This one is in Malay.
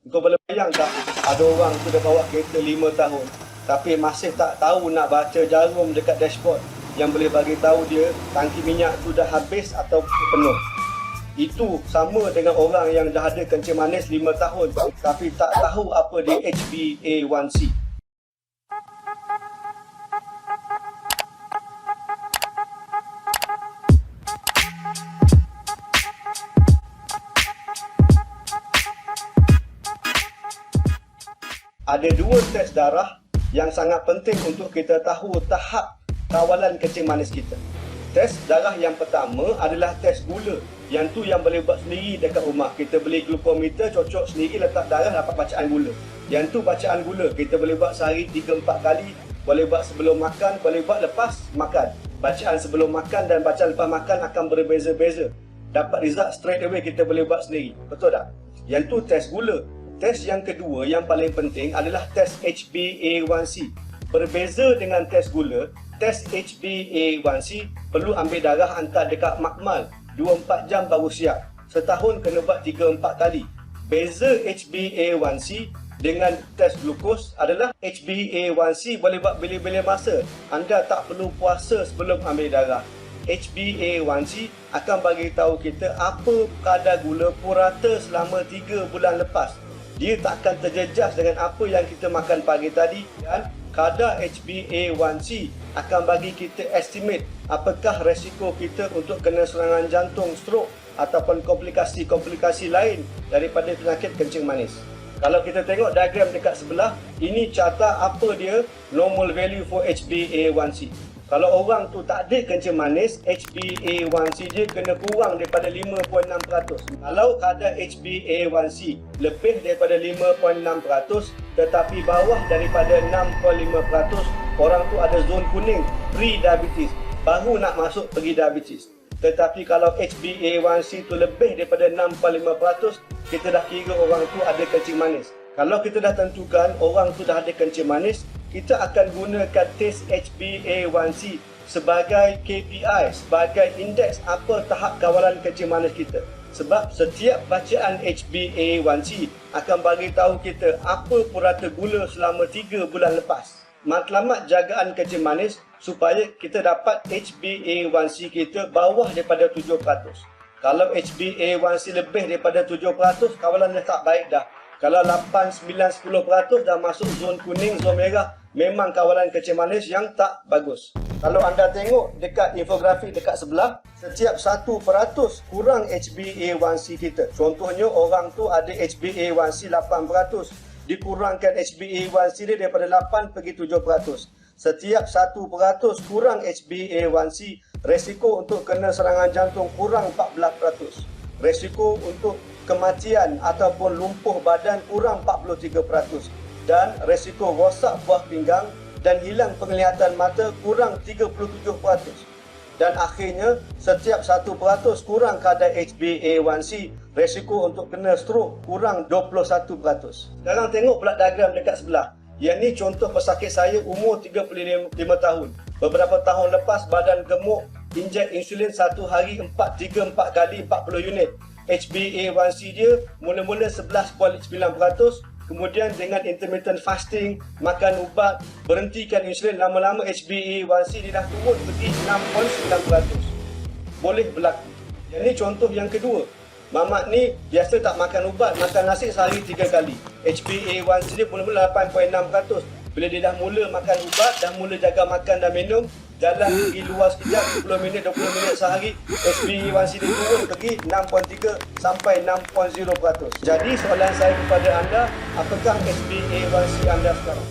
Kau boleh bayang tak, ada orang tu dah bawa kereta 5 tahun tapi masih tak tahu nak baca jarum dekat dashboard yang boleh bagi tahu dia tangki minyak tu dah habis atau penuh. Itu sama dengan orang yang dah ada kencing manis 5 tahun tapi tak tahu apa dia HbA1c. Ada dua tes darah yang sangat penting untuk kita tahu tahap kawalan kencing manis kita. Tes darah yang pertama adalah tes gula. Yang tu yang boleh buat sendiri dekat rumah. Kita beli glukometer, cocok sendiri, letak darah, dapat bacaan gula. Yang tu bacaan gula. Kita boleh buat sehari 3-4 kali. Boleh buat sebelum makan, boleh buat lepas makan. Bacaan sebelum makan dan bacaan lepas makan akan berbeza-beza. Dapat result straight away, kita boleh buat sendiri. Betul tak? Yang tu tes gula. Tes yang kedua yang paling penting adalah tes HbA1c. Berbeza dengan tes gula, tes HbA1c perlu ambil darah hantar dekat makmal 2-4 jam baru siap. Setahun kena buat 3-4 kali. Beza HbA1c dengan tes glukos adalah HbA1c boleh buat bila-bila masa. Anda tak perlu puasa sebelum ambil darah. HbA1c akan bagi tahu kita apa kadar gula purata selama 3 bulan lepas. Dia tak akan terjejas dengan apa yang kita makan pagi tadi, dan kadar HbA1c akan bagi kita estimate apakah resiko kita untuk kena serangan jantung, stroke ataupun komplikasi-komplikasi lain daripada penyakit kencing manis. Kalau kita tengok diagram dekat sebelah, ini carta apa dia normal value for HbA1c. Kalau orang tu tak ada kencing manis, HbA1c dia kena kurang daripada 5.6%. Kalau kadar HbA1c lebih daripada 5.6% tetapi bawah daripada 6.5%, orang tu ada zon kuning, pre-diabetes, baru nak masuk pre-diabetes. Tetapi kalau HbA1c tu lebih daripada 6.5%, kita dah kira orang tu ada kencing manis. Kalau kita dah tentukan orang tu dah ada kencing manis, kita akan gunakan test HbA1c sebagai KPI, sebagai indeks apa tahap kawalan kencing manis kita. Sebab setiap bacaan HbA1c akan bagi tahu kita apa purata gula selama 3 bulan lepas. Matlamat jagaan kencing manis supaya kita dapat HbA1c kita bawah daripada 7%. Kalau HbA1c lebih daripada 7%, kawalan dah tak baik dah. Kalau 8, 9, 10% dah masuk zon kuning, zon merah, memang kawalan kencing manis yang tak bagus. Kalau anda tengok dekat infografik dekat sebelah, setiap 1% kurang HbA1c kita. Contohnya orang tu ada HbA1c 8%, dikurangkan HbA1c dia daripada 8 pergi 7%. Setiap 1% kurang HbA1c, resiko untuk kena serangan jantung kurang 14%. Resiko untuk kematian ataupun lumpuh badan kurang 43%, dan resiko rosak buah pinggang dan hilang penglihatan mata kurang 37%. Dan akhirnya, setiap 1% kurang kadar HbA1c, resiko untuk kena stroke kurang 21%. Sekarang tengok pula diagram dekat sebelah. Yang ni contoh pesakit saya umur 35 tahun. Beberapa tahun lepas badan gemuk, injek insulin satu hari 3-4 kali 40 unit. HbA1c dia mula-mula 11.9%, kemudian dengan intermittent fasting, makan ubat, berhentikan insulin, lama-lama HbA1c dia dah turun pergi 6.9%. Boleh berlaku. Yang ni contoh yang kedua. Mamat ni biasa tak makan ubat, makan nasi sehari 3 kali. HbA1c dia mula-mula 8.6%. Bila dia dah mula makan ubat, dah mula jaga makan dan minum, jalan pergi luar sekejap 10 minit, 20 minit sehari, HbA1c dia turun pergi 6.3 sampai 6.0%. Jadi soalan saya kepada anda, apakah HbA1c anda sekarang?